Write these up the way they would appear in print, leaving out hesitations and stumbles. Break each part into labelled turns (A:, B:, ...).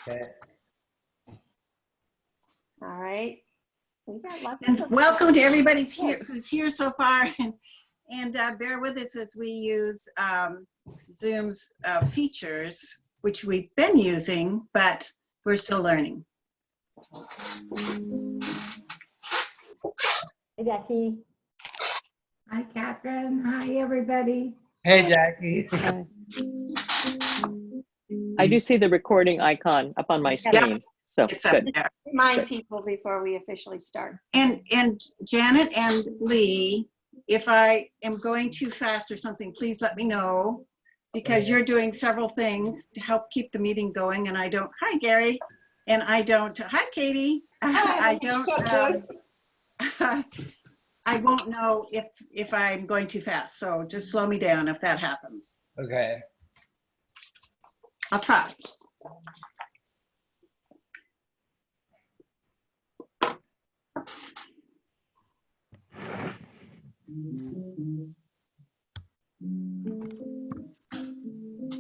A: Okay.
B: All right. We got lots
C: And
B: of
C: welcome to everybody who's here so far. And bear with us as we use Zoom's features, which we've been using, but we're still learning.
D: Hey, Jackie.
E: Hi, Catherine. Hi, everybody.
A: Hey, Jackie.
F: I do see the recording icon up on my screen. So
C: It's up
F: good.
C: there.
B: remind people before we officially start.
C: And Janet and Lee, if I am going too fast or something, please let me know, because you're doing several things to help keep the meeting going. And I don't, hi, Gary. And I don't, hi, Katie. I don't, I won't know if I'm going too fast. So just slow me down if that happens.
A: Okay.
C: I'll try.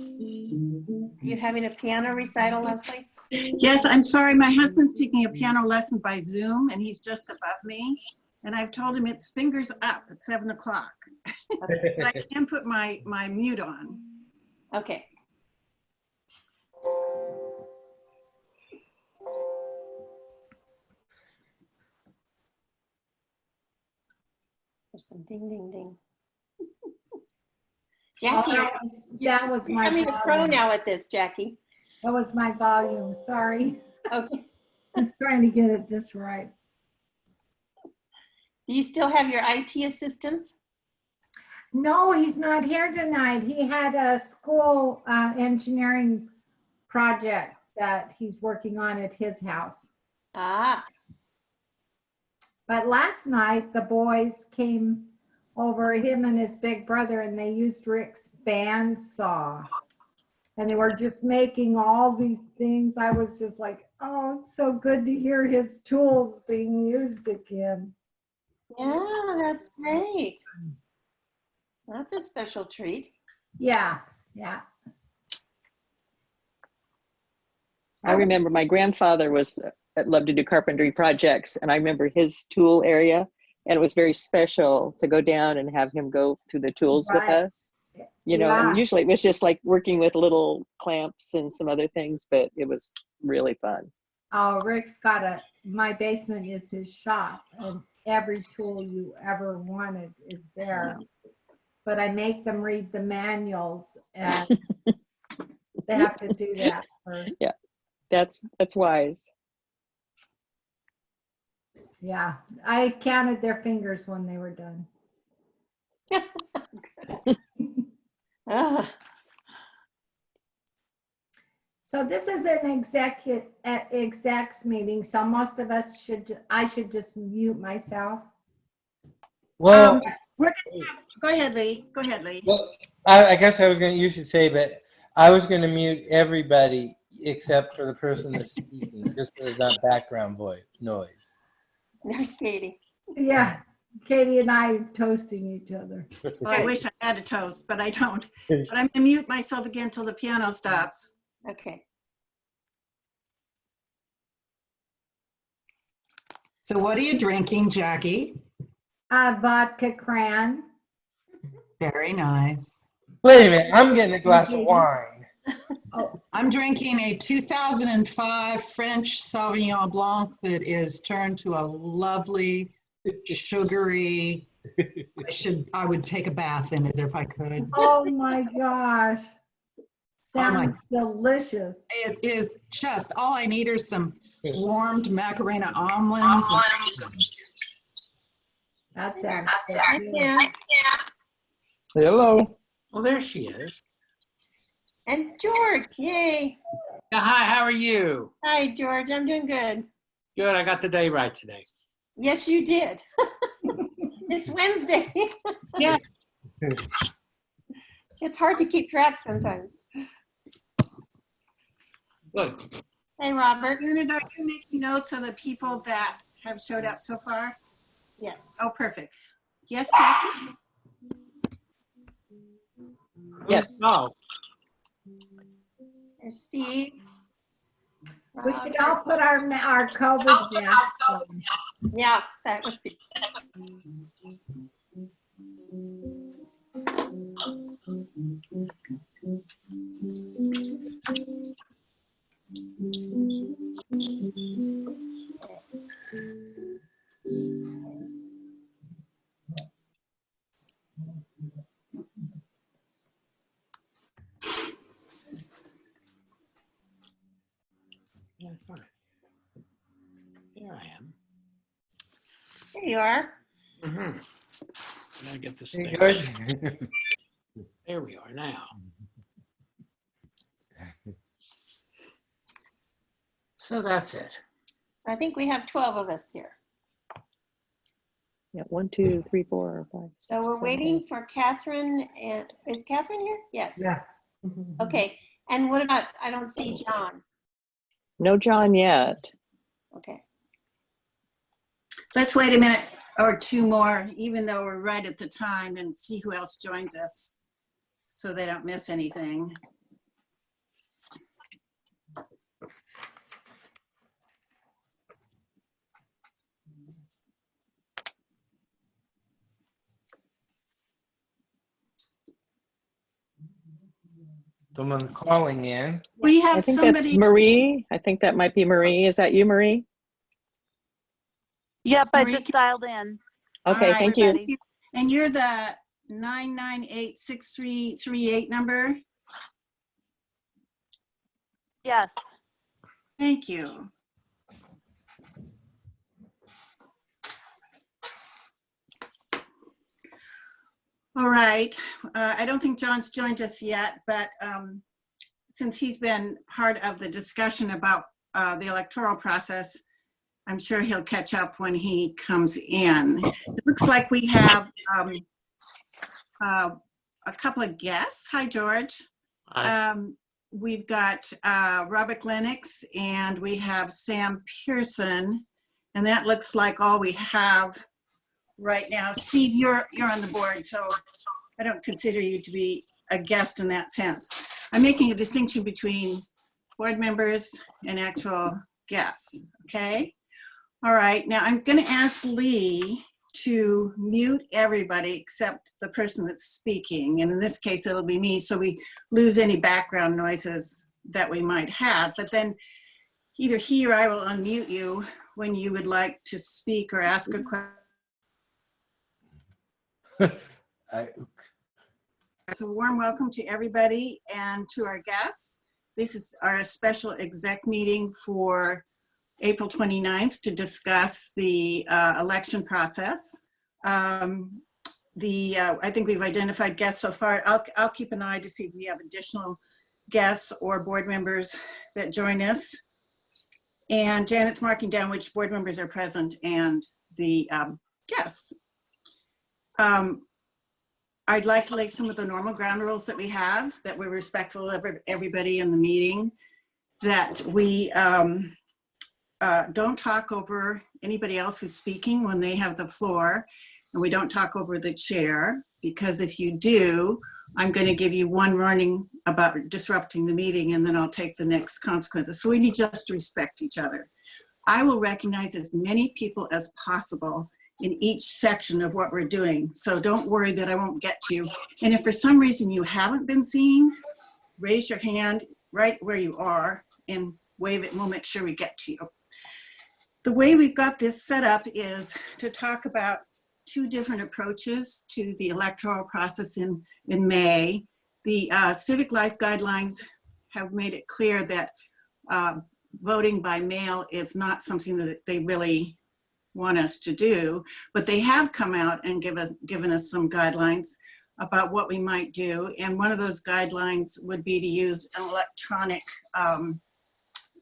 B: Are you having a piano recital, Leslie?
C: Yes, I'm sorry. My husband's taking a piano lesson by Zoom and he's just above me. And I've told him it's fingers up at 7 o'clock. But I can put my mute on.
B: Okay. There's some ding, ding, ding. Jackie,
E: That was my
B: I'm a pro
E: volume.
B: now at this, Jackie.
E: That was my volume. Sorry.
B: Okay.
E: I was trying to get it just right.
B: Do you still have your IT assistants?
E: No, he's not here tonight. He had a school engineering project that he's working on at his house.
B: Ah,
E: But last night, the boys came over, him and his big brother, and they used Rick's bandsaw. And they were just making all these things. I was just like, oh, it's so good to hear his tools being used again.
B: yeah, that's great. That's a special treat.
E: Yeah, yeah.
F: I remember my grandfather loved to do carpentry projects, and I remember his tool area, and it was very special to go down and have him go through the tools with
E: Right.
F: us. You know, and
E: Yeah.
F: usually it was just like working with little clamps and some other things, but it was really fun.
E: Oh, Rick's got my basement is his shop, and every tool you ever wanted is there. But I make them read the manuals, and they have to do that first.
F: Yeah, that's wise.
E: Yeah, I counted their fingers when they were done.
B: Ah,
E: So this is an execs meeting, so most of us I should just mute myself.
A: Well,
C: We're gonna go ahead, Lee. Go ahead, Lee.
A: well, I guess you should say, but I was going to mute everybody except for the person that's speaking, just so there's not background noise.
B: there's Katie.
E: Yeah, Katie and I are toasting each other.
C: Oh, I wish I had a toast, but I don't. But I'm gonna mute myself again till the piano stops.
B: Okay.
G: So what are you drinking, Jackie?
E: Vodka cran.
G: Very nice.
A: Wait a minute, I'm getting a glass of wine.
G: I'm drinking a 2005 French Sauvignon Blanc that is turned to a lovely, sugary, I would take a bath in it if I could.
E: Oh my gosh. Sounds delicious.
G: It is just, all I need are some warmed Macarena almonds.
E: That sounds
B: Hi,
E: good.
B: Pam.
H: Hello.
I: Well, there she is.
B: And George, yay.
I: Yeah, hi, how are you?
B: Hi, George. I'm doing good.
I: Good, I got the day right today.
B: Yes, you did. It's Wednesday.
I: Yeah.
B: It's hard to keep track sometimes.
I: Good.
B: Hey, Robert.
C: Janet, are you making notes of the people that have showed up so far?
B: Yes.
C: Oh, perfect. Yes, Jackie?
F: Yes.
I: Oh,
B: There's Steve.
E: We should all put our COVID masks on.
B: Yeah, that would be.
I: Yeah, fine. Here I am.
B: There you are.
I: Mm-hmm. Gotta get this
A: Hey,
I: thing.
A: George.
I: There we are now. So that's it.
B: So I think we have 12 of us here.
F: Yeah, 1, 2, 3, 4, 5.
B: So we're
F: 6, 7,
B: waiting for Catherine. And is Catherine here? Yes.
A: Yeah.
B: Okay. And what about, I don't see John.
F: No John yet.
B: Okay.
C: Let's wait a minute or two more, even though we're right at the time, and see who else joins us so they don't miss anything.
A: Someone's calling in.
C: We have
F: I think
C: somebody.
F: that's Marie. I think that might be Marie. Is that you, Marie?
D: Yep, I
C: Marie,
D: just dialed in.
C: all
F: Okay,
C: right,
F: thank you.
D: everybody.
C: And you're the 998-6338 number?
D: Yes.
C: Thank you. All right. I don't think John's joined us yet, but since he's been part of the discussion about the electoral process, I'm sure he'll catch up when he comes in. It looks like we have a couple of guests. Hi, George. We've got Robert Lennox and we have Sam Pearson, and that looks like all we have right now. Steve, you're on the board, so I don't consider you to be a guest in that sense. I'm making a distinction between board members and actual guests, okay? All right, now I'm gonna ask Lee to mute everybody except the person that's speaking. And in this case, it'll be me, so we lose any background noises that we might have. But then either he or I will unmute you when you would like to speak or ask a question. So warm welcome to everybody and to our guests. This is our special exec meeting for April 29th to discuss the election process. I think we've identified guests so far. I'll keep an eye to see if we have additional guests or board members that join us. And Janet's marking down which board members are present and the guests. I'd like to lay some of the normal ground rules that we have, that we're respectful of everybody in the meeting, that we don't talk over anybody else who's speaking when they have the floor, and we don't talk over the chair, because if you do, I'm going to give you one warning about disrupting the meeting, and then I'll take the next consequences. So we need just to respect each other. I will recognize as many people as possible in each section of what we're doing, so don't worry that I won't get to you. And if for some reason you haven't been seen, raise your hand right where you are and wave it, and we'll make sure we get to you. The way we've got this set up is to talk about two different approaches to the electoral process in May. The Civic Life Guidelines have made it clear that voting by mail is not something that they really want us to do, but they have come out and given us some guidelines about what we might do. And one of those guidelines would be to use an electronic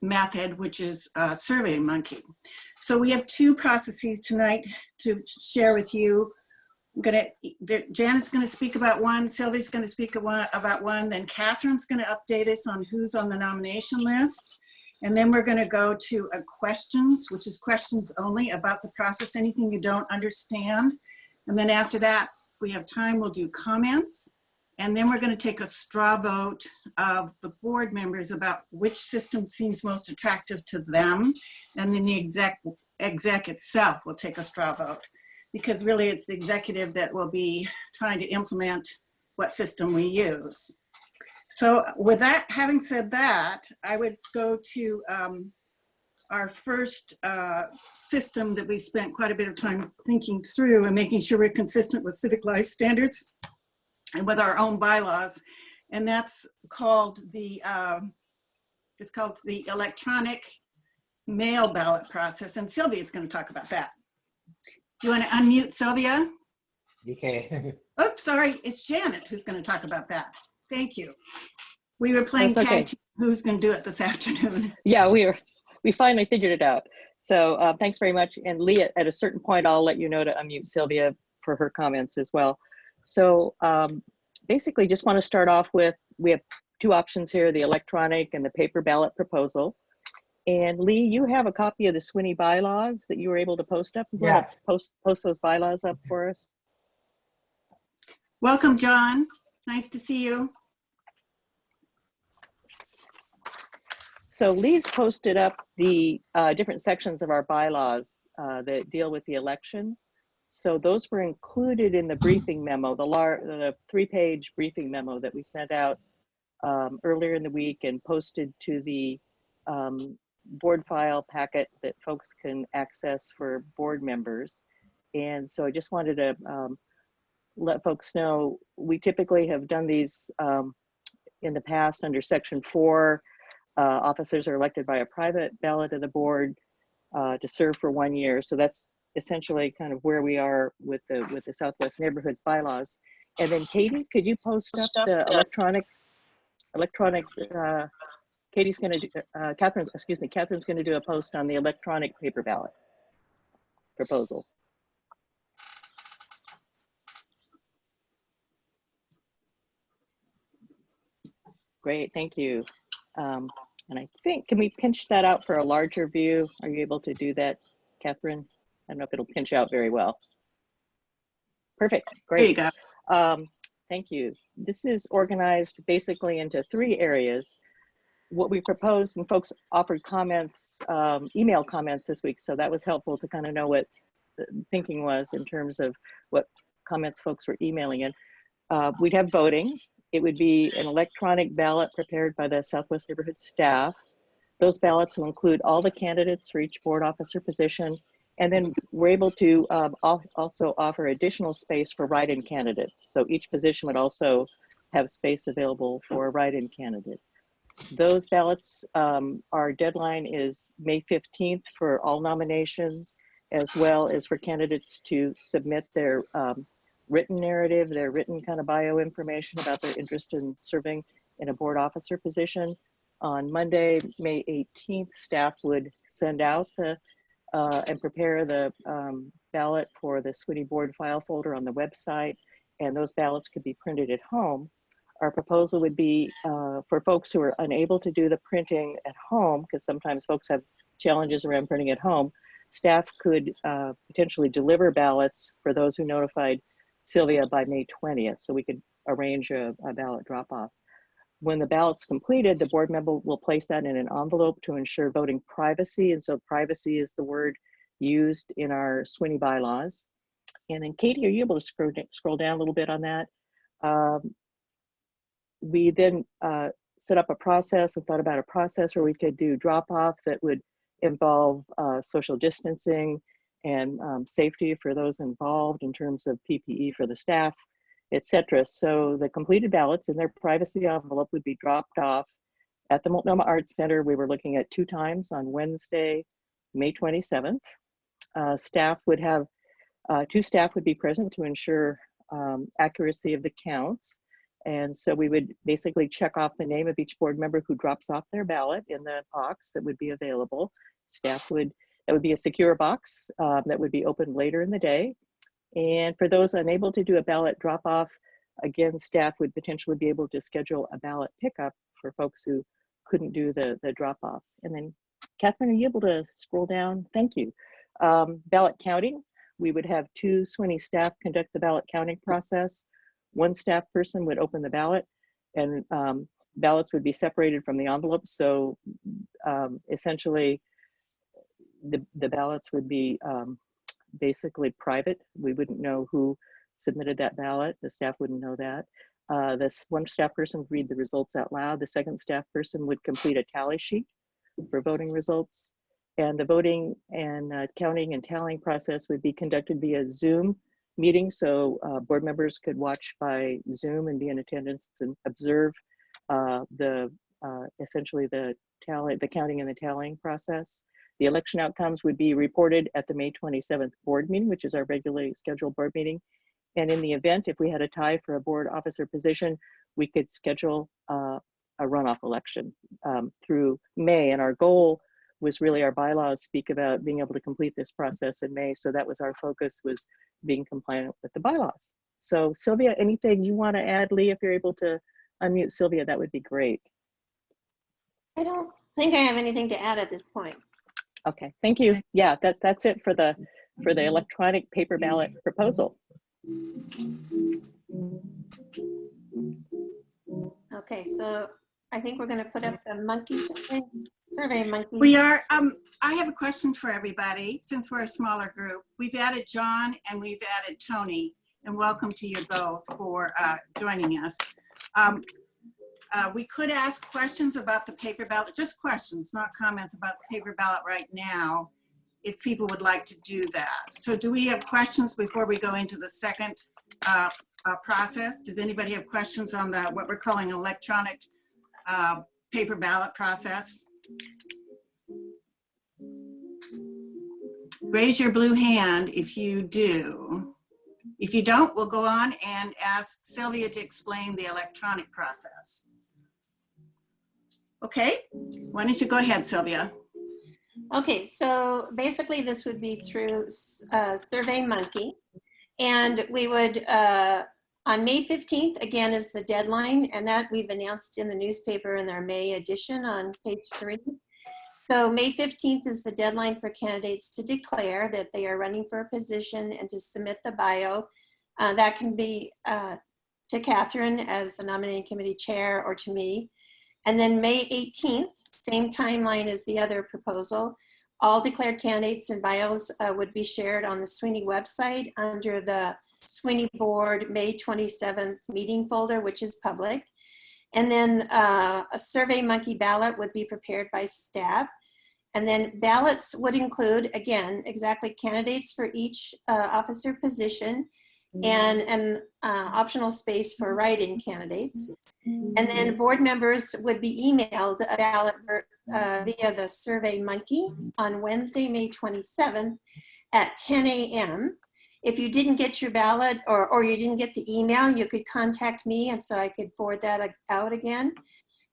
C: method, which is SurveyMonkey. So we have two processes tonight to share with you. Janet's going to speak about one, Sylvie's going to speak about one, then Catherine's going to update us on who's on the nomination list. And then we're going to go to a questions, which is questions only about the process, anything you don't understand. And then after that, if we have time, we'll do comments. And then we're going to take a straw vote of the board members about which system seems most attractive to them. And then the exec itself will take a straw vote, because really it's the executive that will be trying to implement what system we use. So with that, having said that, I would go to our first system that we spent quite a bit of time thinking through and making sure we're consistent with civic life standards and with our own bylaws. And that's called it's called the electronic mail ballot process. And Sylvia is going to talk about that. Do you want to unmute Sylvia?
A: Okay.
C: Oops, sorry, it's Janet who's going to talk about that. Thank you. We were playing
F: That's okay.
C: tag team. Who's going to do it this afternoon?
F: Yeah, we finally figured it out. So thanks very much. And Lee, at a certain point, I'll let you know to unmute Sylvia for her comments as well. So basically just want to start off with, we have two options here, the electronic and the paper ballot proposal. And Lee, you have a copy of the SWNI bylaws that you were able to post up. You want to post those bylaws up for us?
C: Welcome, John. Nice to see you.
F: So Lee's posted up the different sections of our bylaws that deal with the election. So those were included in the briefing memo, the 3-page briefing memo that we sent out earlier in the week and posted to the board file packet that folks can access for board members. And so I just wanted to let folks know, we typically have done these in the past under Section 4. Officers are elected by a private ballot of the board to serve for 1 year. So that's essentially kind of where we are with the Southwest Neighborhoods bylaws. And then Katie, could you post up the electronic, Katie's gonna do, Catherine's gonna do a post on the electronic paper ballot proposal. Great, thank you. And I think, can we pinch that out for a larger view? Are you able to do that, Catherine? I don't know if it'll pinch out very well. Perfect, great.
C: There you go.
F: Thank you. This is organized basically into 3 areas. What we proposed, and folks offered comments, email comments this week, so that was helpful to kind of know what the thinking was in terms of what comments folks were emailing in. We'd have voting. It would be an electronic ballot prepared by the Southwest Neighborhood staff. Those ballots will include all the candidates for each board officer position. And then we're able to also offer additional space for write-in candidates. So each position would also have space available for a write-in candidate. Those ballots, our deadline is May 15th for all nominations, as well as for candidates to submit their written narrative, their written kind of bio information about their interest in serving in a board officer position. On Monday, May 18th, staff would send out the and prepare the ballot for the SWNI board file folder on the website, and those ballots could be printed at home. Our proposal would be for folks who are unable to do the printing at home, because sometimes folks have challenges around printing at home, staff could potentially deliver ballots for those who notified Sylvia by May 20th, so we could arrange a ballot drop-off. When the ballot's completed, the board member will place that in an envelope to ensure voting privacy, and so privacy is the word used in our SWNI bylaws. And then Katie, are you able to scroll down a little bit on that? We then set up a process and thought about a process where we could do drop-off that would involve social distancing and safety for those involved in terms of PPE for the staff, etc. So the completed ballots in their privacy envelope would be dropped off at the Multnomah Arts Center. We were looking at 2 times on Wednesday, May 27th. Staff would have, 2 staff would be present to ensure accuracy of the counts. And so we would basically check off the name of each board member who drops off their ballot in the box that would be available. Staff would, that would be a secure box that would be opened later in the day. And for those unable to do a ballot drop off, again, staff would potentially be able to schedule a ballot pickup for folks who couldn't do the drop off. And then Catherine, are you able to scroll down? Thank you. Ballot counting, we would have 2 SWNI staff conduct the ballot counting process. one staff person would open the ballot, and ballots would be separated from the envelopes. So essentially, the ballots would be basically private. We wouldn't know who submitted that ballot. The staff wouldn't know that. This one staff person would read the results out loud. The second staff person would complete a tally sheet for voting results. And the voting and counting and tallying process would be conducted via Zoom meeting. So board members could watch by Zoom and be in attendance and observe essentially the counting and the tallying process. The election outcomes would be reported at the May 27th board meeting, which is our regularly scheduled board meeting. And in the event, if we had a tie for a board officer position, we could schedule a runoff election through May. And our goal was really, our bylaws speak about being able to complete this process in May. So that was our focus, was being compliant with the bylaws. So Sylvia, anything you want to add? Lee, if you're able to unmute Sylvia, that would be great.
B: I don't think I have anything to add at this point.
F: Okay, thank you. Yeah, that's it for the electronic paper ballot proposal.
B: Okay, so I think we're going to put up the survey monkey.
C: We are, I have a question for everybody. Since we're a smaller group, we've added John and we've added Tony, and welcome to you both for joining us. We could ask questions about the paper ballot, just questions, not comments about the paper ballot right now, if people would like to do that. So do we have questions before we go into the second process? Does anybody have questions on the what we're calling electronic paper ballot process? Raise your blue hand if you do. If you don't, we'll go on and ask Sylvia to explain the electronic process. Okay, why don't you go ahead, Sylvia?
B: Okay, so basically this would be through SurveyMonkey, and we would, on May 15th, again, is the deadline, and that we've announced in the newspaper in our May edition on page 3. So May 15th is the deadline for candidates to declare that they are running for a position and to submit the bio. That can be to Catherine as the nominating committee chair, or to me. And then May 18th, same timeline as the other proposal, all declared candidates and bios would be shared on the SWNI website under the SWNI board May 27th meeting folder, which is public. And then a SurveyMonkey ballot would be prepared by staff. And then ballots would include, again, exactly candidates for each officer position and an optional space for write-in candidates. And then board members would be emailed a ballot via the SurveyMonkey on Wednesday, May 27th at 10 a.m. If you didn't get your ballot or you didn't get the email, you could contact me, and so I could forward that out again.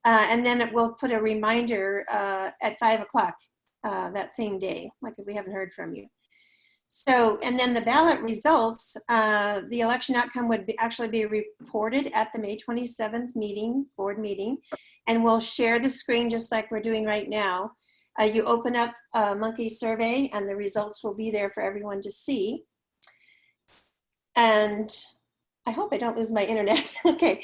B: And then it will put a reminder at 5 o'clock that same day, like if we haven't heard from you. So, and then the ballot results, the election outcome would actually be reported at the May 27th board meeting, and we'll share the screen just like we're doing right now. You open up Monkey Survey and the results will be there for everyone to see. And I hope I don't lose my internet. Okay.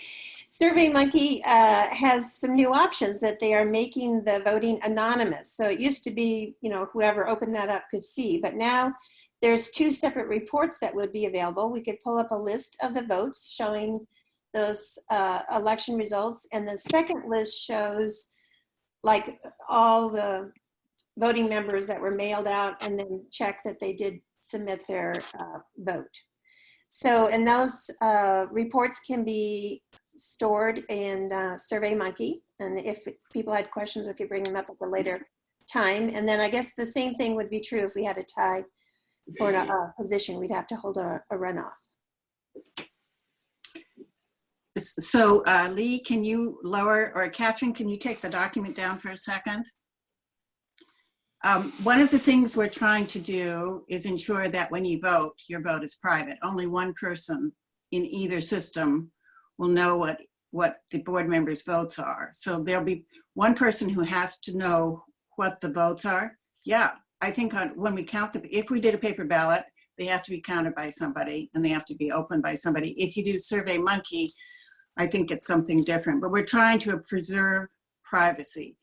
B: SurveyMonkey has some new options that they are making the voting anonymous. So it used to be, you know, whoever opened that up could see, but now there's 2 separate reports that would be available. We could pull up a list of the votes showing those election results. And the second list shows like all the voting members that were mailed out and then check that they did submit their vote. So, and those reports can be stored in SurveyMonkey. And if people had questions, we could bring them up at a later time. And then I guess the same thing would be true if we had a tie for a position. We'd have to hold a runoff.
C: So Lee, can you lower, or Catherine, can you take the document down for a second? One of the things we're trying to do is ensure that when you vote, your vote is private. Only one person in either system will know what the board members' votes are. So there'll be one person who has to know what the votes are. Yeah, I think when we count if we did a paper ballot, They have to be counted by somebody and they have to be opened by somebody. If you do SurveyMonkey, I think it's something different, but we're trying to preserve privacy.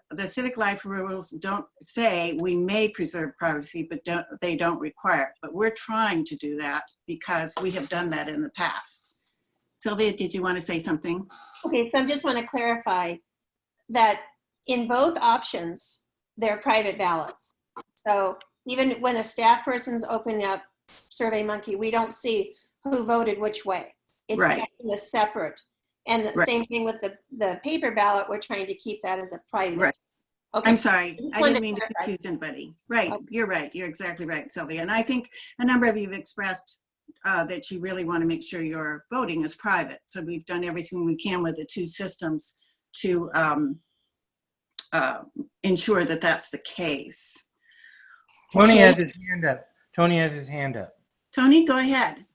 C: The civic life rules don't say we may preserve privacy, but they don't require it. But we're trying to do that because we have done that in the past. Sylvia, did you want to say something?
B: Okay, so I just want to clarify that in both options, they're private ballots. So even when a staff person's opening up SurveyMonkey, we don't see who voted which way. It's
C: Right.
B: kind of separate. And the
C: Right.
B: same thing with the paper ballot, we're trying to keep that as a private.
C: Right.
B: Okay.
C: I'm sorry,
B: just
C: I
B: wanted
C: didn't
B: to
C: mean to
B: clarify.
C: confuse anybody. Right,
B: Okay.
C: you're right, you're exactly right, Sylvia. And I think a number of you have expressed that you really want to make sure your voting is private. So we've done everything we can with the two systems to ensure that that's the case.
A: Tony
C: Okay.
A: has his hand up. Tony has his hand up.
C: Tony, go ahead.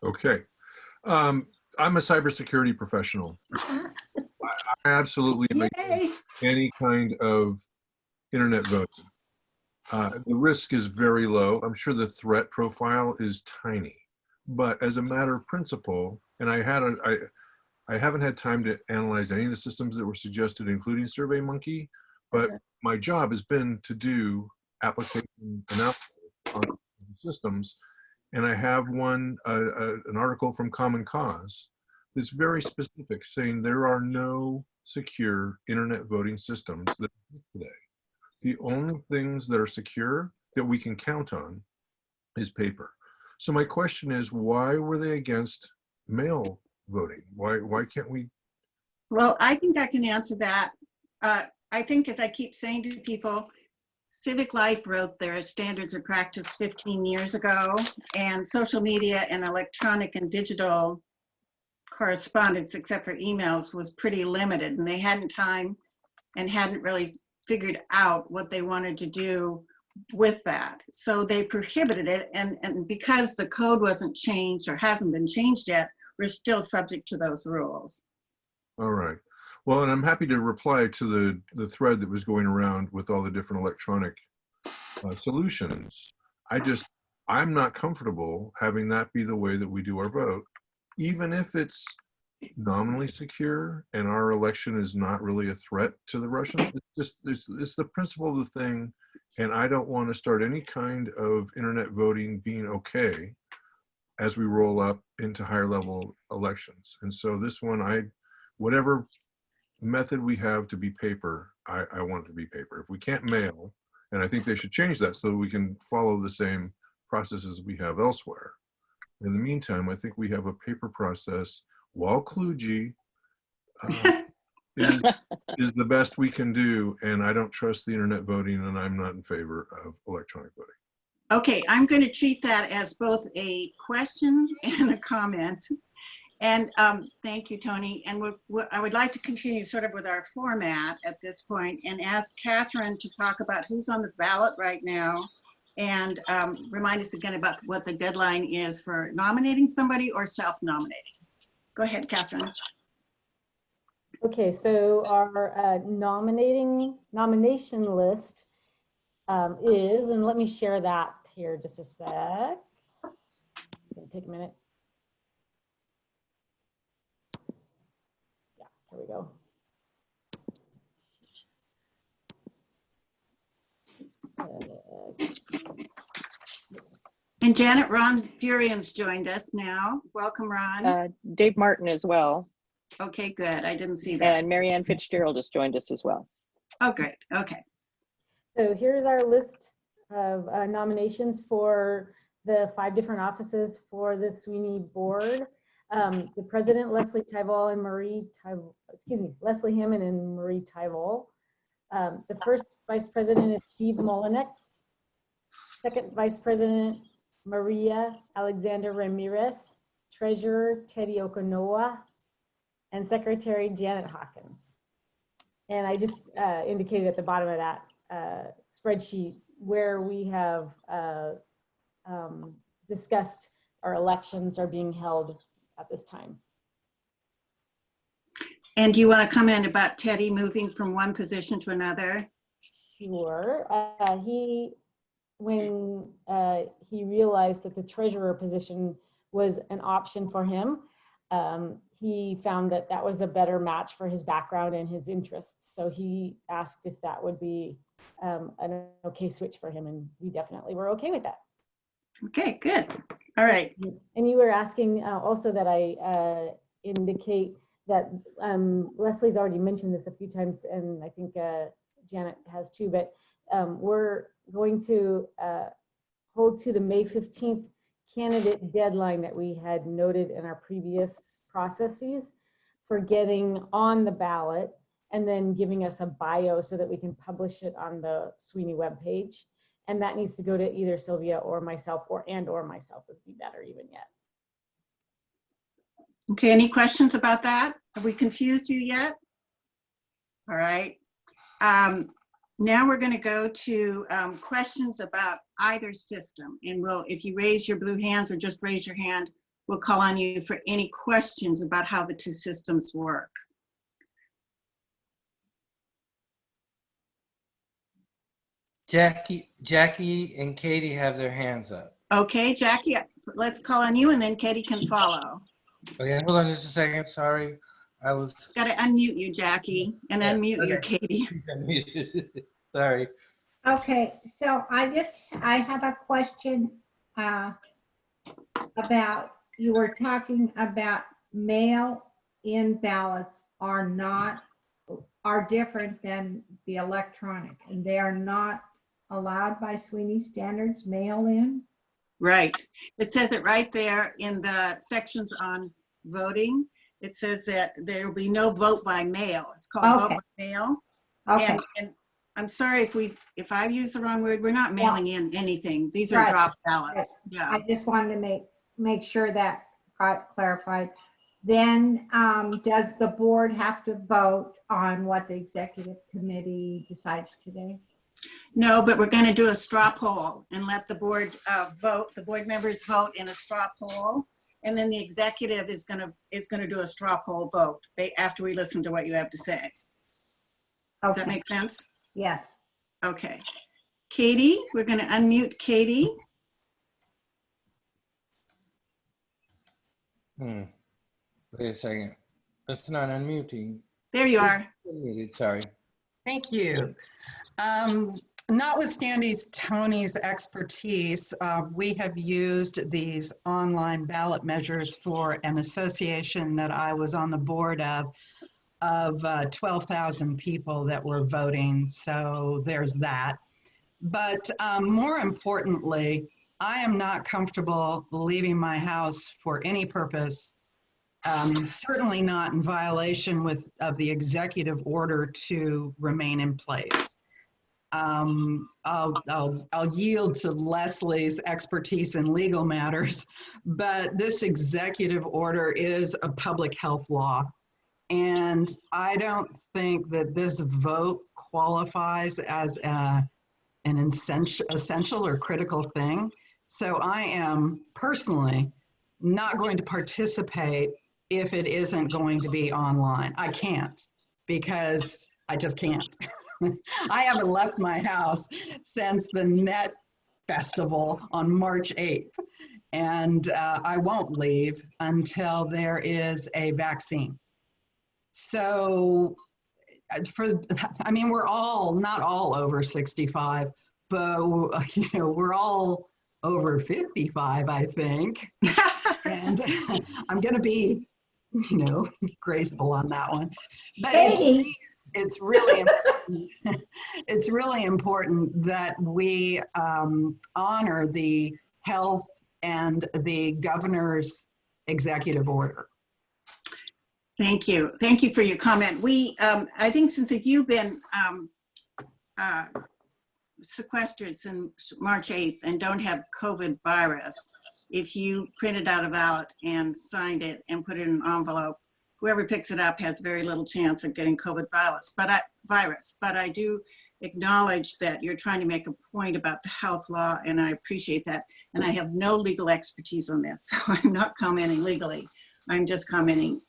D: Okay. I'm a cybersecurity professional. I absolutely am
C: Yay.
D: against any kind of internet voting. The risk is very low. I'm sure the threat profile is tiny, but as a matter of principle, and I haven't had time to analyze any of the systems that were suggested, including SurveyMonkey, but my job has been to do application analysis on systems. And I have an article from Common Cause that's very specific, saying there are no secure internet voting systems that exist today. The only things that are secure that we can count on is paper. So my question is, why were they against mail voting? Why can't we?
C: Well, I think I can answer that. I think, as I keep saying to people, Civic Life wrote their standards of practice 15 years ago, and social media and electronic and digital correspondence, except for emails, was pretty limited, and they hadn't time and hadn't really figured out what they wanted to do with that. So they prohibited it, and because the code wasn't changed or hasn't been changed yet, we're still subject to those rules.
D: All right. Well, and I'm happy to reply to the thread that was going around with all the different electronic solutions. I'm not comfortable having that be the way that we do our vote, even if it's nominally secure and our election is not really a threat to the Russians. It's the principle of the thing, and I don't want to start any kind of internet voting being okay as we roll up into higher level elections. And so this one, whatever method we have to be paper, I want it to be paper. If we can't mail, and I think they should change that so that we can follow the same processes we have elsewhere. In the meantime, I think we have a paper process, while kludgy, is the best we can do, and I don't trust the internet voting, and I'm not in favor of electronic voting.
C: Okay, I'm going to treat that as both a question and a comment. And thank you, Tony. And I would like to continue sort of with our format at this point and ask Catherine to talk about who's on the ballot right now and remind us again about what the deadline is for nominating somebody or self-nominating. Go ahead, Catherine.
H: Okay, so our nomination list is, and let me share that here just a sec. It'll take a minute. Yeah, here we go.
C: And Janet, Ron Burian's joined us now. Welcome, Ron.
F: Dave Martin as well.
C: Okay, good. I didn't see that.
F: And Marianne Fitzgerald has joined us as well.
C: Oh, great. Okay.
H: So here's our list of nominations for the 5 different offices for the SWNI board. The president, Leslie Tyval and Marie Tyval, Leslie Hammond and Marie Tyval. The first vice president is Steve Molinex. Second vice president, Maria Alexander Ramirez. Treasurer, Teddy Okonoa. And secretary, Janet Hawkins. And I just indicated at the bottom of that spreadsheet where we have discussed our elections are being held at this time.
C: And do you want to comment about Teddy moving from one position to another?
H: Sure. He when he realized that the treasurer position was an option for him, he found that that was a better match for his background and his interests. So he asked if that would be an okay switch for him, and we definitely were okay with that.
C: Okay, good. All right.
H: And you were asking also that I indicate that Leslie's already mentioned this a few times, and I think Janet has too, but we're going to hold to the May 15th candidate deadline that we had noted in our previous processes for getting on the ballot and then giving us a bio so that we can publish it on the SWNI webpage. And that needs to go to either Sylvia or myself, or myself would be better even yet.
C: Okay, any questions about that? Have we confused you yet? All right. Now we're going to go to questions about either system. And we'll, if you raise your blue hands or just raise your hand, we'll call on you for any questions about how the two systems work.
A: Jackie and Katie have their hands up.
C: Okay, Jackie, let's call on you and then Katie can follow.
A: Okay, hold on just a second. Sorry, I was.
C: Got to unmute you, Jackie, and
A: Yeah,
C: unmute you,
A: okay.
C: Katie.
A: Sorry.
E: Okay, so I have a question about, you were talking about mail-in ballots are different than the electronic, and they are not allowed by SWNI standards, mail-in?
C: Right. It says it right there in the sections on voting. It says that there will be no vote by mail. It's called vote by mail.
E: Okay.
C: And I'm sorry if I've used the wrong word. We're not mailing in anything. These are drop ballots. Yeah.
E: I just wanted to make sure that got clarified. Then does the board have to vote on what the executive committee decides today?
C: No, but we're going to do a straw poll and let the board vote. The board members vote in a straw poll, and then the executive is going to do a straw poll vote after we listen to what you have to say. Does that make sense?
E: Yes.
C: Okay. Katie, we're going to unmute Katie.
A: Wait a second. That's not unmuting.
C: There you are.
A: Unmuted, sorry.
G: Thank you. Notwithstanding Tony's expertise, we have used these online ballot measures for an association that I was on the board of 12,000 people that were voting. So there's that. But more importantly, I am not comfortable leaving my house for any purpose, certainly not in violation of the executive order to remain in place. I'll yield to Leslie's expertise in legal matters, but this executive order is a public health law. And I don't think that this vote qualifies as an essential or critical thing. So I am personally not going to participate if it isn't going to be online. I can't, because I just can't. I haven't left my house since the Net Festival on March 8th. And I won't leave until there is a vaccine. So we're all, not all over 65, but we're all over 55, I think. And I'm going to be, graceful on that one. But to me, it's really important. It's really important that we honor the health and the governor's executive order.
C: Thank you. Thank you for your comment. I think since you've been sequestered since March 8th and don't have COVID virus, if you printed out a ballot and signed it and put it in an envelope, whoever picks it up has very little chance of getting COVID virus. But I do acknowledge that you're trying to make a point about the health law, and I appreciate that. And I have no legal expertise on this, so I'm not commenting legally. I'm just commenting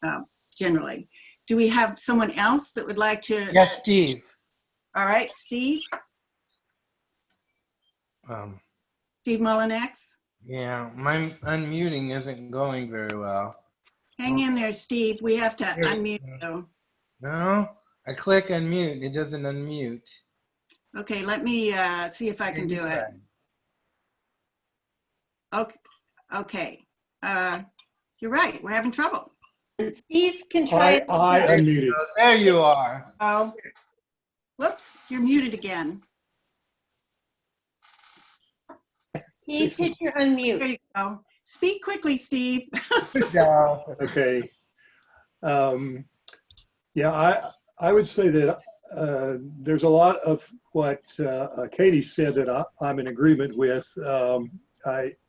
C: generally. Do we have someone else that would like to?
A: Yes, Steve.
C: All right, Steve. Steve Mullinex?
A: Yeah, my unmuting isn't going very well.
C: Hang in there, Steve. We have to
A: Here.
C: unmute you.
A: No, I click unmute. It doesn't unmute.
C: Okay, let me see if I can do it. Okay, okay. You're right. We're having trouble.
B: Steve can try.
J: I unmuted.
A: There you are.
C: Oh, whoops, you're muted again.
B: Steve, hit your
C: There
B: unmute.
C: you go. Speak quickly, Steve.
A: Good job.
J: Okay. Yeah, I would say that there's a lot of what Katie said that I'm in agreement with.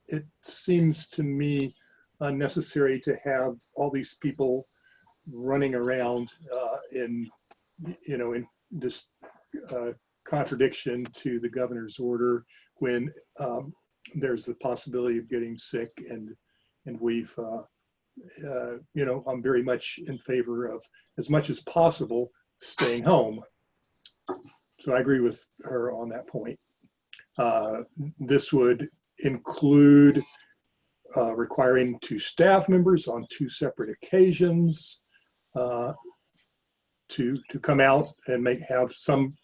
J: It seems to me unnecessary to have all these people running around in this contradiction to the governor's order when there's the possibility of getting sick, and we've I'm very much in favor of, as much as possible, staying home. So I agree with her on that point. This would include requiring 2 staff members on 2 separate occasions to come out and have some,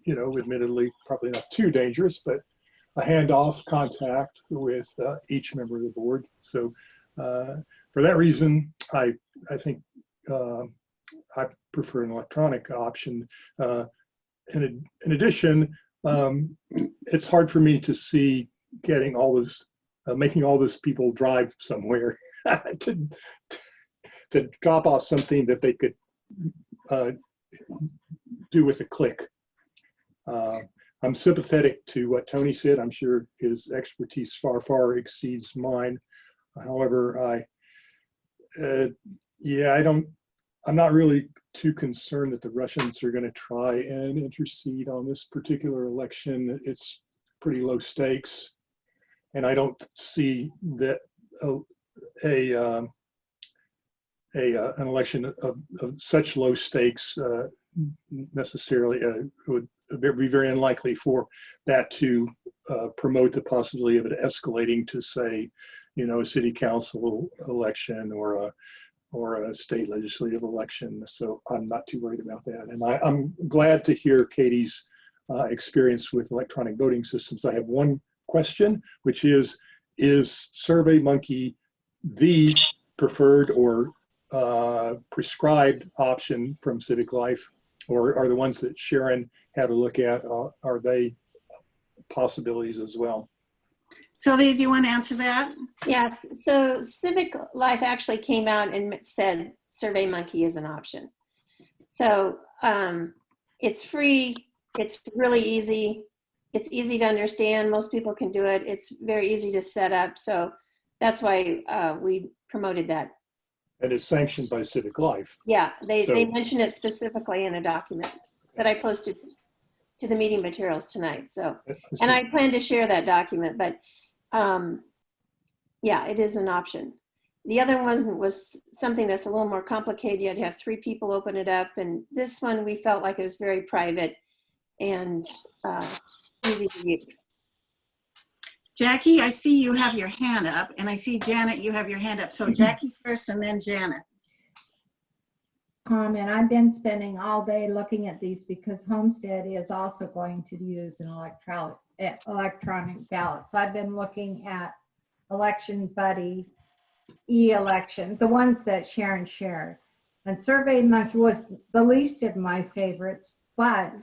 J: admittedly probably not too dangerous, but a handoff contact with each member of the board. So for that reason, I think I prefer an electronic option. In addition, it's hard for me to see getting all those, making all those people drive somewhere to drop off something that they could do with a click. I'm sympathetic to what Tony said. I'm sure his expertise far exceeds mine. However, I'm not really too concerned that the Russians are going to try and intercede on this particular election. It's pretty low stakes, and I don't see that an election of such low stakes necessarily would be very unlikely for that to promote the possibility of it escalating to, say, a city council election or a state legislative election. So I'm not too worried about that. And I'm glad to hear Katie's experience with electronic voting systems. I have one question, which is SurveyMonkey the preferred or prescribed option from Civic Life, or are the ones that Sharon had a look at, are they possibilities as well?
C: Sylvia, do you want to answer that?
B: Yes, so Civic Life actually came out and said SurveyMonkey is an option. So it's free, it's really easy, it's easy to understand, most people can do it, it's very easy to set up, so that's why we promoted that.
J: And it's sanctioned by Civic Life.
B: Yeah, they mention it specifically in a document that I posted to the meeting materials tonight. So, and I plan to share that document, but yeah, it is an option. The other one was something that's a little more complicated. You had to have 3 people open it up. And this one, we felt like it was very private and easy to use.
C: Jackie, I see you have your hand up, and I see Janet, you have your hand up. So Jackie first and then Janet.
E: Comment, I've been spending all day looking at these because Homestead is also going to use an electronic ballot. So I've been looking at Election Buddy, e-election, the ones that Sharon shared. And SurveyMonkey was the least of my favorites, but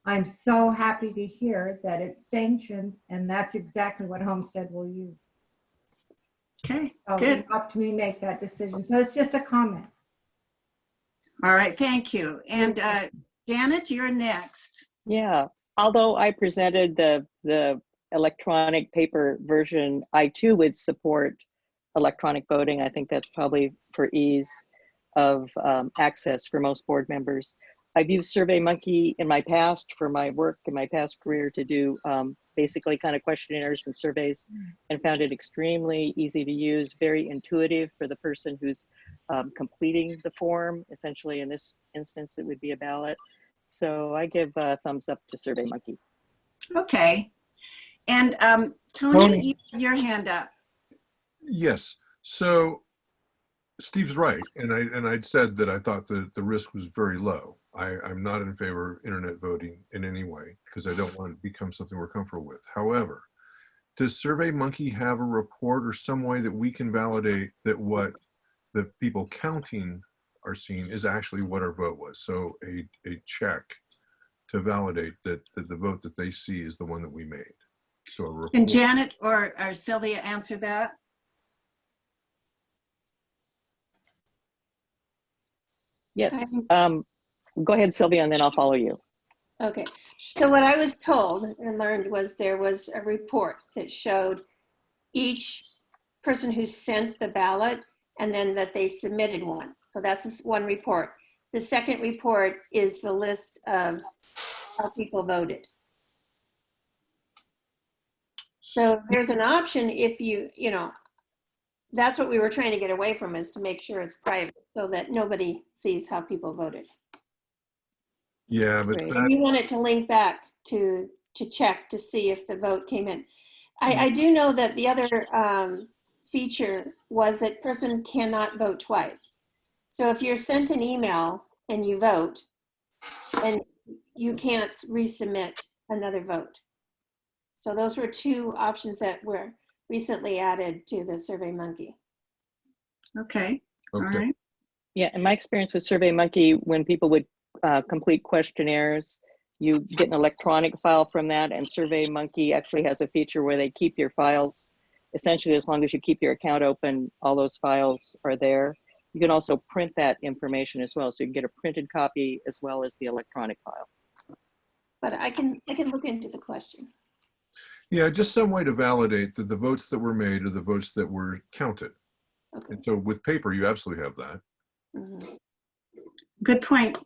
E: I'm so happy to hear that it's sanctioned, and that's exactly what Homestead will use.
C: Okay,
E: So
C: good.
E: it's up to me to make that decision. So it's just a comment.
C: All right, thank you. And Janet, you're next.
F: Yeah, although I presented the electronic paper version, I too would support electronic voting. I think that's probably for ease of access for most board members. I've used SurveyMonkey in my past for my work in my past career to do basically kind of questionnaires and surveys, and found it extremely easy to use, very intuitive for the person who's completing the form. Essentially, in this instance, it would be a ballot. So I give a thumbs up to SurveyMonkey.
C: Okay. And
A: Tony.
C: Tony, you have your hand up.
D: Yes. So Steve's right, and I'd said that I thought the risk was very low. I'm not in favor of internet voting in any way because I don't want it to become something we're comfortable with. However, does SurveyMonkey have a report or some way that we can validate that what the people counting are seeing is actually what our vote was? So a check to validate that the vote that they see is the one that we made. So a report.
C: Can Janet or Sylvia answer that?
F: Yes. Go ahead, Sylvia, and then I'll follow you.
B: Okay, so what I was told and learned was there was a report that showed each person who sent the ballot and then that they submitted one. So that's one report. The second report is the list of how people voted. So there's an option if you know, that's what we were trying to get away from, is to make sure it's private so that nobody sees how people voted.
D: Yeah, but
F: Great.
B: And you want it to link back to check to see if the vote came in. I do know that the other feature was that person cannot vote twice. So if you're sent an email and you vote, and you can't resubmit another vote. So those were two options that were recently added to the SurveyMonkey.
C: Okay. All
D: okay.
C: right.
F: Yeah, in my experience with SurveyMonkey, when people would complete questionnaires, you get an electronic file from that, and SurveyMonkey actually has a feature where they keep your files. Essentially, as long as you keep your account open, all those files are there. You can also print that information as well, so you can get a printed copy as well as the electronic file.
B: But I can look into the question.
D: Yeah, just some way to validate that the votes that were made are the votes that were counted.
B: Okay.
D: And so with paper, you absolutely have that.
B: Mm-hmm.
C: Good point.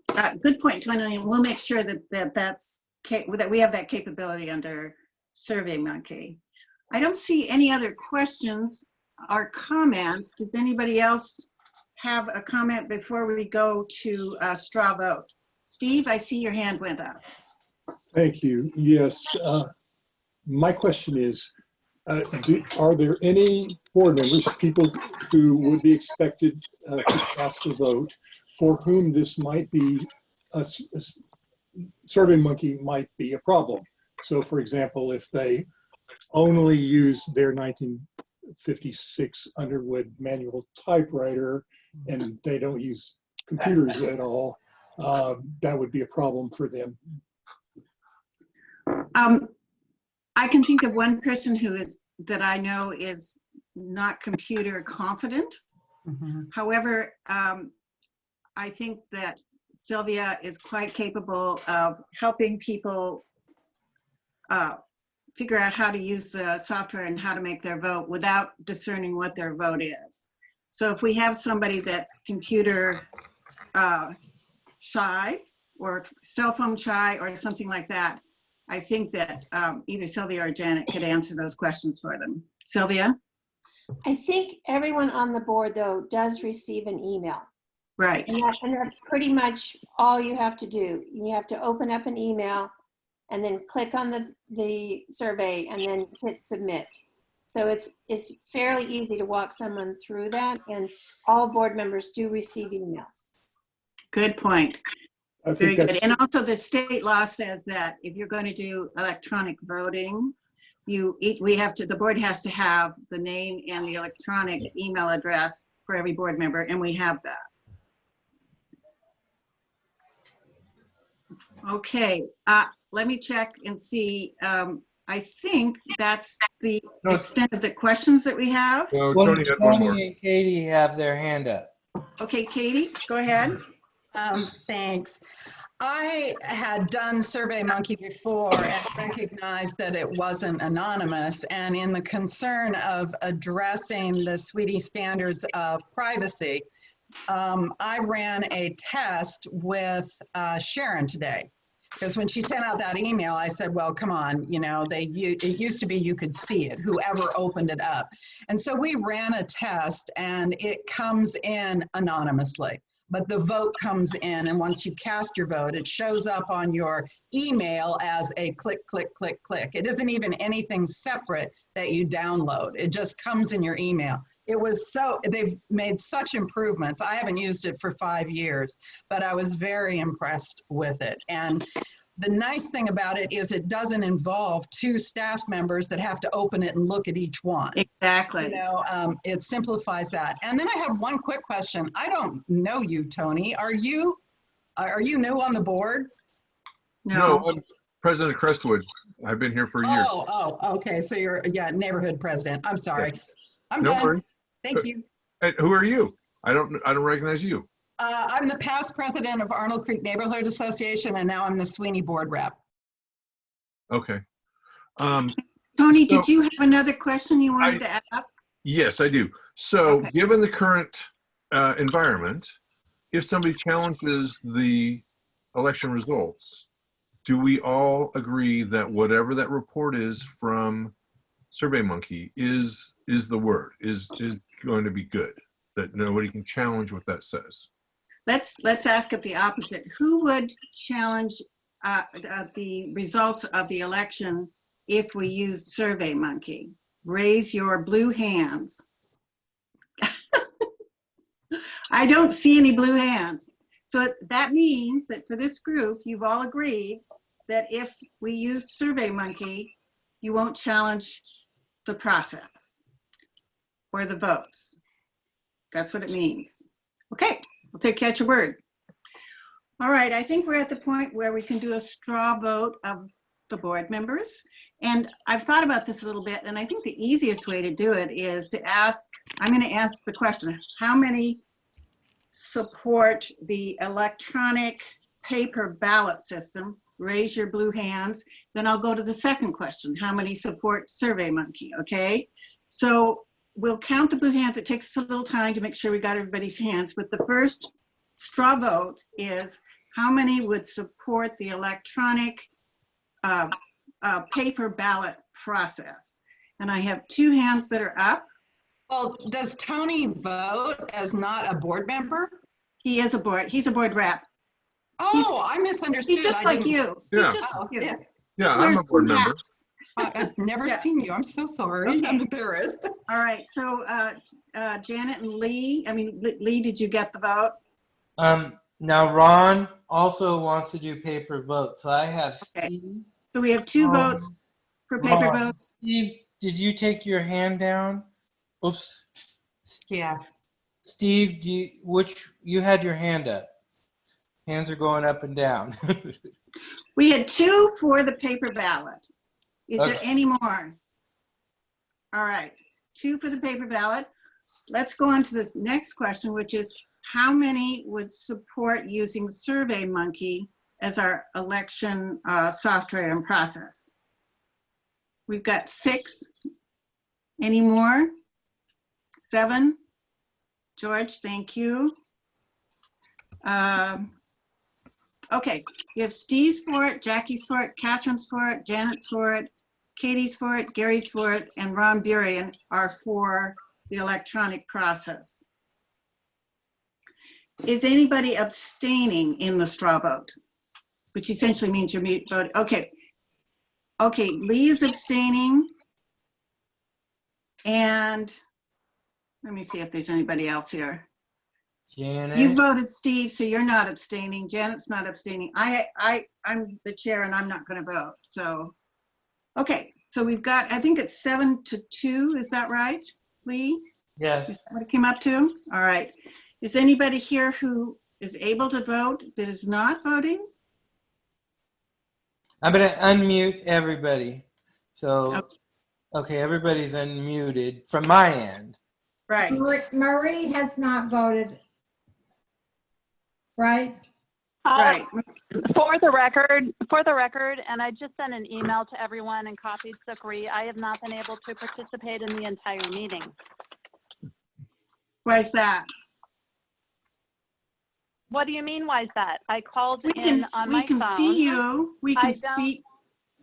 C: Good point, Tony. And we'll make sure that that we have that capability under SurveyMonkey. I don't see any other questions or comments. Does anybody else have a comment before we go to straw vote? Steve, I see your hand went up.
J: Thank you. Yes. My question is, are there any board members, people who would be expected to cast a vote, for whom this might be, SurveyMonkey might be a problem? So for example, if they only use their 1956 Underwood manual typewriter and they don't use computers at all, that would be a problem for them.
C: I can think of one person that I know is not computer confident.
G: Mhm.
C: However, I think that Sylvia is quite capable of helping people figure out how to use the software and how to make their vote without discerning what their vote is. So if we have somebody that's computer shy or cell phone shy or something like that, I think that either Sylvia or Janet could answer those questions for them. Sylvia?
B: I think everyone on the board, though, does receive an email.
C: Right.
B: And that's pretty much all you have to do. You have to open up an email and then click on the survey and then hit submit. So it's fairly easy to walk someone through that, and all board members do receive emails.
C: Good point.
J: I
C: Very
J: think
C: good.
J: that's,
C: And also the state law says that if you're going to do electronic voting, the board has to have the name and the electronic email address for every board member, and we have that. Okay, let me check and see. I think that's the extent of the questions that we have.
D: No, Tony had one more.
A: Tony and Katie have their hand up.
C: Okay, Katie, go ahead.
G: Thanks. I had done SurveyMonkey before and recognized that it wasn't anonymous. And in the concern of addressing the SWNI standards of privacy, I ran a test with Sharon today. Because when she sent out that email, I said, well, come on, you know, it used to be you could see it, whoever opened it up. And so we ran a test and it comes in anonymously. but the vote comes in, and once you cast your vote, it shows up on your email as a click, click, click, click. It isn't even anything separate that you download. It just comes in your email. It was they've made such improvements. I haven't used it for 5 years, but I was very impressed with it. And the nice thing about it is it doesn't involve 2 staff members that have to open it and look at each one.
C: Exactly.
G: You know, it simplifies that. And then I have one quick question. I don't know you, Tony. Are you new on the board?
D: No, I'm President Crestwood. I've been here for years.
G: Oh, okay. So you're, neighborhood president. I'm sorry. I'm
D: Don't
G: done.
D: worry.
G: Thank you.
D: And who are you? I don't recognize you.
G: I'm the past president of Arnold Creek Neighborhood Association, and now I'm the SWNI board rep.
D: Okay.
C: Tony, did you have another question you wanted to ask?
D: Yes, I do. So
C: Okay.
D: given the current environment, if somebody challenges the election results, do we all agree that whatever that report is from SurveyMonkey is the word, is going to be good, that nobody can challenge what that says?
C: Let's ask it the opposite. Who would challenge the results of the election if we used SurveyMonkey? Raise your blue hands. I don't see any blue hands. So that means that for this group, you've all agreed that if we used SurveyMonkey, you won't challenge the process or the votes. That's what it means. Okay, we'll take you at your word. All right, I think we're at the point where we can do a straw vote of the board members. And I've thought about this a little bit, and I think the easiest way to do it is to ask, I'm going to ask the question, how many support the electronic paper ballot system? Raise your blue hands. Then I'll go to the second question, how many support SurveyMonkey, okay? So we'll count the blue hands. It takes us a little time to make sure we got everybody's hands, but the first straw vote is how many would support the electronic paper ballot process? And I have 2 hands that are up.
G: Well, does Tony vote as not a board member?
C: He's a board rep.
G: Oh, I misunderstood.
C: He's just like you.
D: Yeah.
C: He's just like you.
G: Yeah.
D: Yeah,
C: He
D: I'm a
C: wears
D: board
C: 2
D: member.
C: hats.
G: I've never
C: Yeah.
G: seen you. I'm so sorry.
C: Okay.
G: I'm embarrassed.
C: All right, so Janet and Lee, Lee, did you get the vote?
A: Now Ron also wants to do paper votes. So I have
C: Okay.
A: Steve.
C: So we have 2 votes for paper
A: Ron,
C: votes.
A: Steve, did you take your hand down? Oops.
G: Yeah.
A: Steve, you had your hand up. Hands are going up and down.
C: We had 2 for the paper ballot. Is there
A: Okay.
C: any more? All right, 2 for the paper ballot. Let's go on to this next question, which is how many would support using SurveyMonkey as our election software and process? We've got 6. Any more? 7? George, thank you. Okay, you have Steve's for it, Jackie's for it, Catherine's for it, Janet's for it, Katie's for it, Gary's for it, and Ron Burian are for the electronic process. Is anybody abstaining in the straw vote? Which essentially means you're mute voting. Okay. Okay, Lee is abstaining. And let me see if there's anybody else here.
A: Janet.
C: You voted Steve, so you're not abstaining. Janet's not abstaining. I'm the chair and I'm not going to vote. So, okay. So we've got, I think it's 7-2. Is that right, Lee?
A: Yes.
C: Is that what it came up to? All right. Is anybody here who is able to vote that is not voting?
A: I'm going to unmute everybody. So, okay, everybody's unmuted from my end.
C: Right.
E: Marie has not voted. Right?
C: Right.
K: For the record, and I just sent an email to everyone and copied Sukri, I have not been able to participate in the entire meeting.
C: Why is that?
K: What do you mean, why is that? I called
C: We
K: in on my
C: can
K: phone.
C: see you. We
K: I
C: can
K: don't-
C: see,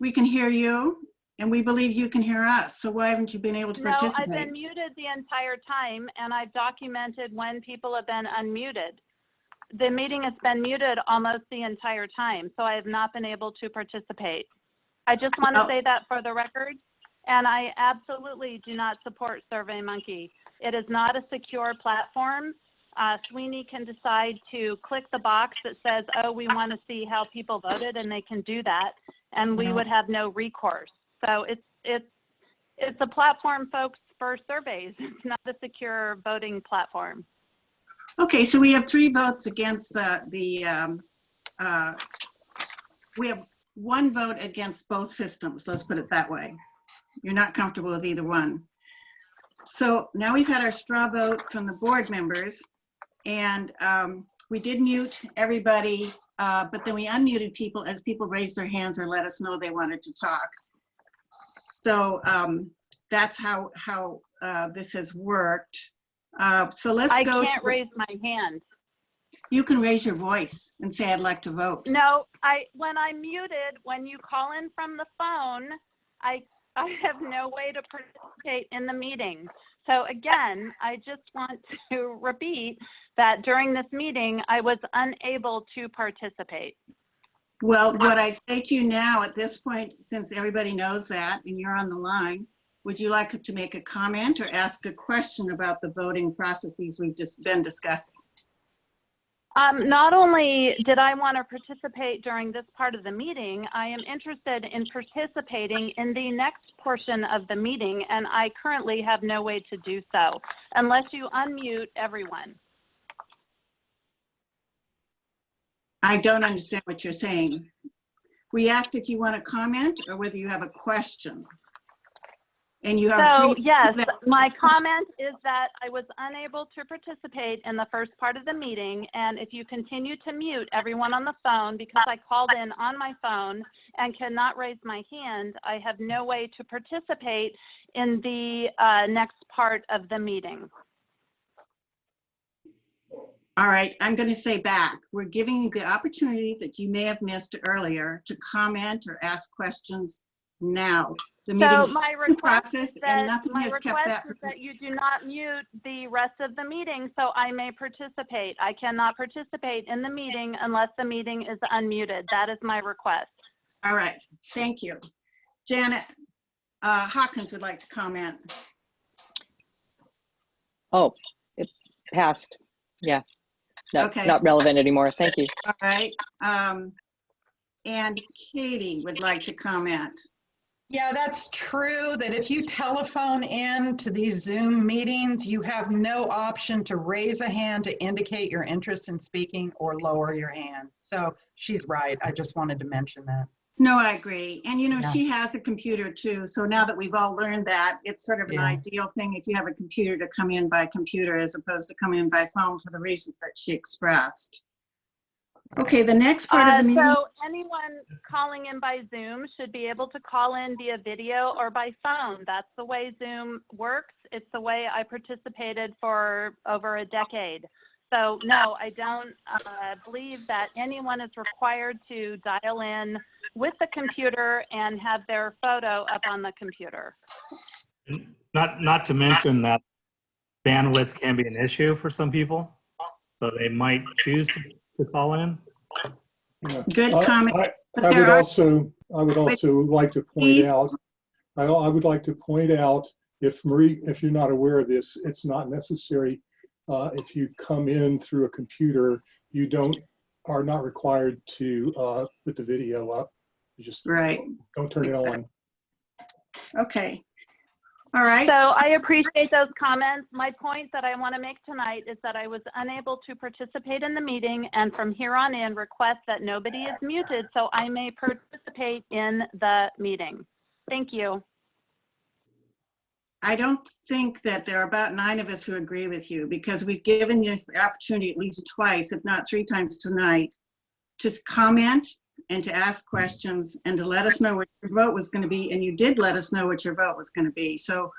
C: we can hear you, and we believe you can hear us. So why haven't you been able to
K: No, I've
C: participate?
K: been muted the entire time, and I've documented when people have been unmuted. the meeting has been muted almost the entire time, so I have not been able to participate. I just want to say that for the record, and I absolutely do not support SurveyMonkey. It is not a secure platform. SWNI can decide to click the box that says, oh, we want to see how people voted, and they can do that, and we would have no recourse. So it's a platform, folks, for surveys. It's not a secure voting platform.
C: Okay, so we have 3 votes against we have 1 vote against both systems, let's put it that way. You're not comfortable with either one. So now we've had our straw vote from the board members, and we did mute everybody, but then we unmuted people as people raised their hands or let us know they wanted to talk. So that's how this has worked. So let's go.
K: I can't raise my hand.
C: You can raise your voice and say, I'd like to vote.
K: No, when I'm muted, when you call in from the phone, I have no way to participate in the meeting. So again, I just want to repeat that during this meeting, I was unable to participate.
C: Well, what I'd say to you now at this point, since everybody knows that and you're on the line, would you like to make a comment or ask a question about the voting processes we've just been discussing?
K: Not only did I want to participate during this part of the meeting, I am interested in participating in the next portion of the meeting, and I currently have no way to do so unless you unmute everyone.
C: I don't understand what you're saying. We asked if you want to comment or whether you have a question. And you have
K: so yes, my comment is that I was unable to participate in the first part of the meeting, and if you continue to mute everyone on the phone, because I called in on my phone and cannot raise my hand, I have no way to participate in the next part of the meeting.
C: All right, I'm going to say back. We're giving you the opportunity that you may have missed earlier to comment or ask questions now. The meeting's
K: my request
C: process
K: is
C: and
K: that,
C: nothing has kept that.
K: you do not mute the rest of the meeting so I may participate. I cannot participate in the meeting unless the meeting is unmuted. That is my request.
C: All right, thank you. Janet Hawkins would like to comment.
F: Oh, it passed. Yeah. No,
C: Okay.
F: Not relevant anymore. Thank you.
C: All right. And Katie would like to comment.
G: Yeah, that's true, that if you telephone in to these Zoom meetings, you have no option to raise a hand to indicate your interest in speaking or lower your hand. So she's right. I just wanted to mention that.
C: No, I agree. And you know,
G: Yeah.
C: she has a computer too. So now that we've all learned that, it's sort of an
G: Yeah.
C: ideal thing if you have a computer to come in by computer as opposed to come in by phone for the reasons that she expressed. Okay, the next part of the meeting.
K: So anyone calling in by Zoom should be able to call in via video or by phone. That's the way Zoom works. It's the way I participated for over a decade. So no, I don't believe that anyone is required to dial in with the computer and have their photo up on the computer.
L: Not to mention that bandwidth can be an issue for some people, so they might choose to call in.
J: Yeah.
C: Good comment.
J: I would also like to point out, I would like to point out, if Marie, if you're not aware of this, it's not necessary. If you come in through a computer, you are not required to put the video up. You just don't turn it on.
C: Okay. All right.
K: So I appreciate those comments. My point that I want to make tonight is that I was unable to participate in the meeting, and from here on in request that nobody is muted so I may participate in the meeting. Thank you.
C: I don't think that there are about 9 of us who agree with you, because we've given you the opportunity at least twice, if not 3 times tonight, to comment and to ask questions and to let us know what your vote was going to be. And you did let us know what your vote was going to be. So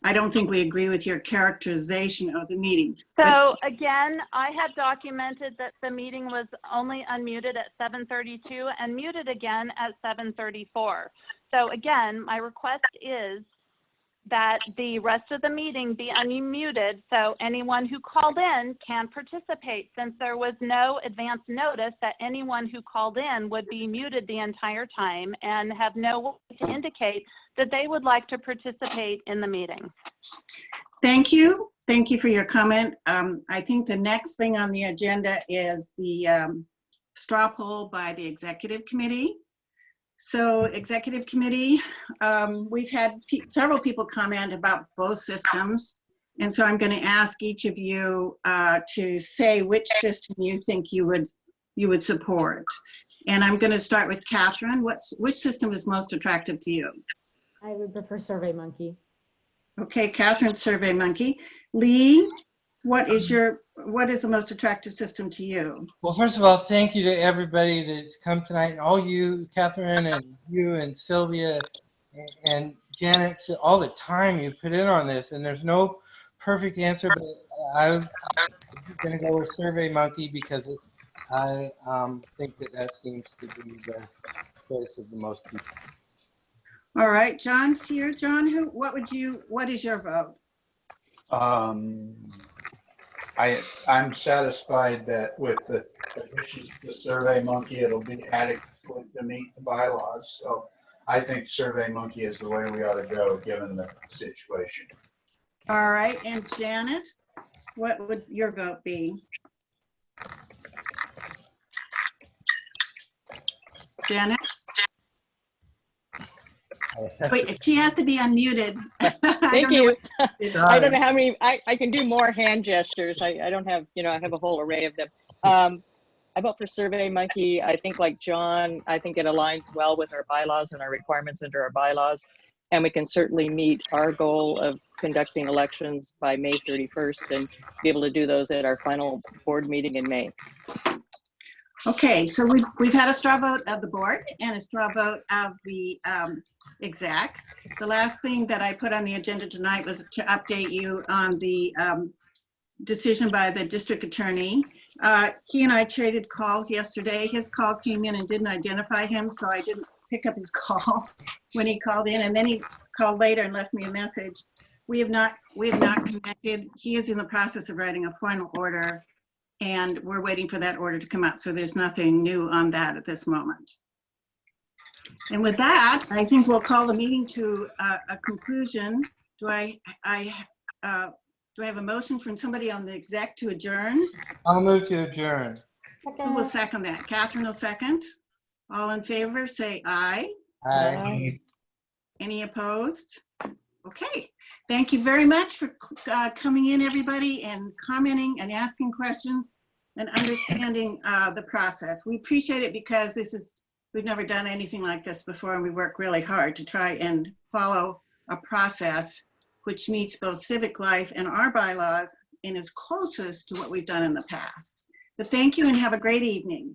C: I don't think we agree with your characterization of the meeting.
K: So again, I have documented that the meeting was only unmuted at 7:32 and muted again at 7:34. So again, my request is that the rest of the meeting be unmuted so anyone who called in can participate, since there was no advance notice that anyone who called in would be muted the entire time and have no way to indicate that they would like to participate in the meeting.
C: Thank you. Thank you for your comment. I think the next thing on the agenda is the straw poll by the executive committee. So executive committee, we've had several people comment about both systems. And so I'm going to ask each of you to say which system you think you would support. And I'm going to start with Catherine. Which system is most attractive to you?
H: I would prefer SurveyMonkey.
C: Okay, Catherine, SurveyMonkey. Lee, what is the most attractive system to you?
A: Well, first of all, thank you to everybody that's come tonight, and all you, Catherine, and you, and Sylvia, and Janet, all the time you put in on this. And there's no perfect answer, but I'm going to go with SurveyMonkey because I think that seems to be the choice of the most people.
C: All right, John's here. John, what is your vote?
M: I'm satisfied that with the SurveyMonkey, it'll be adequate to meet the bylaws. So I think SurveyMonkey is the way we ought to go, given the situation.
C: All right, and Janet, what would your vote be? Janet? Wait, she has to be unmuted.
F: Thank you. I don't know how many, I can do more hand gestures. I don't have, I have a whole array of them. I vote for SurveyMonkey. I think like John, I think it aligns well with our bylaws and our requirements under our bylaws. And we can certainly meet our goal of conducting elections by May 31st and be able to do those at our final board meeting in May.
C: Okay, so we've had a straw vote of the board and a straw vote of the exec. The last thing that I put on the agenda tonight was to update you on the decision by the district attorney. He and I traded calls yesterday. His call came in and didn't identify him, so I didn't pick up his call when he called in, and then he called later and left me a message. We have not connected. He is in the process of writing a final order, and we're waiting for that order to come out. So there's nothing new on that at this moment. And with that, I think we'll call the meeting to a conclusion. Do I have a motion from somebody on the exec to adjourn?
A: I'll move to adjourn.
C: Who will second that? Catherine will second. All in favor, say aye.
A: Aye.
C: Any opposed? Okay. Thank you very much for coming in, everybody, and commenting and asking questions and understanding the process. We appreciate it because we've never done anything like this before, and we work really hard to try and follow a process which meets both civic life and our bylaws and is closest to what we've done in the past. But thank you and have a great evening.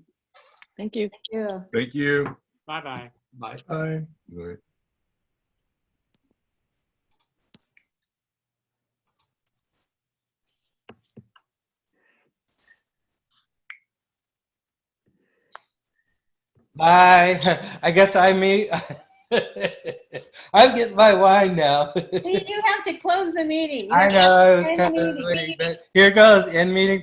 F: Thank you.
H: Yeah.
D: Thank you.
I: Bye-bye.
J: Bye.
D: Right.
A: Bye. I guess I'm getting my wine now.
B: You have to close the meeting.
A: I know, I was kind of waiting, but here goes, end meeting.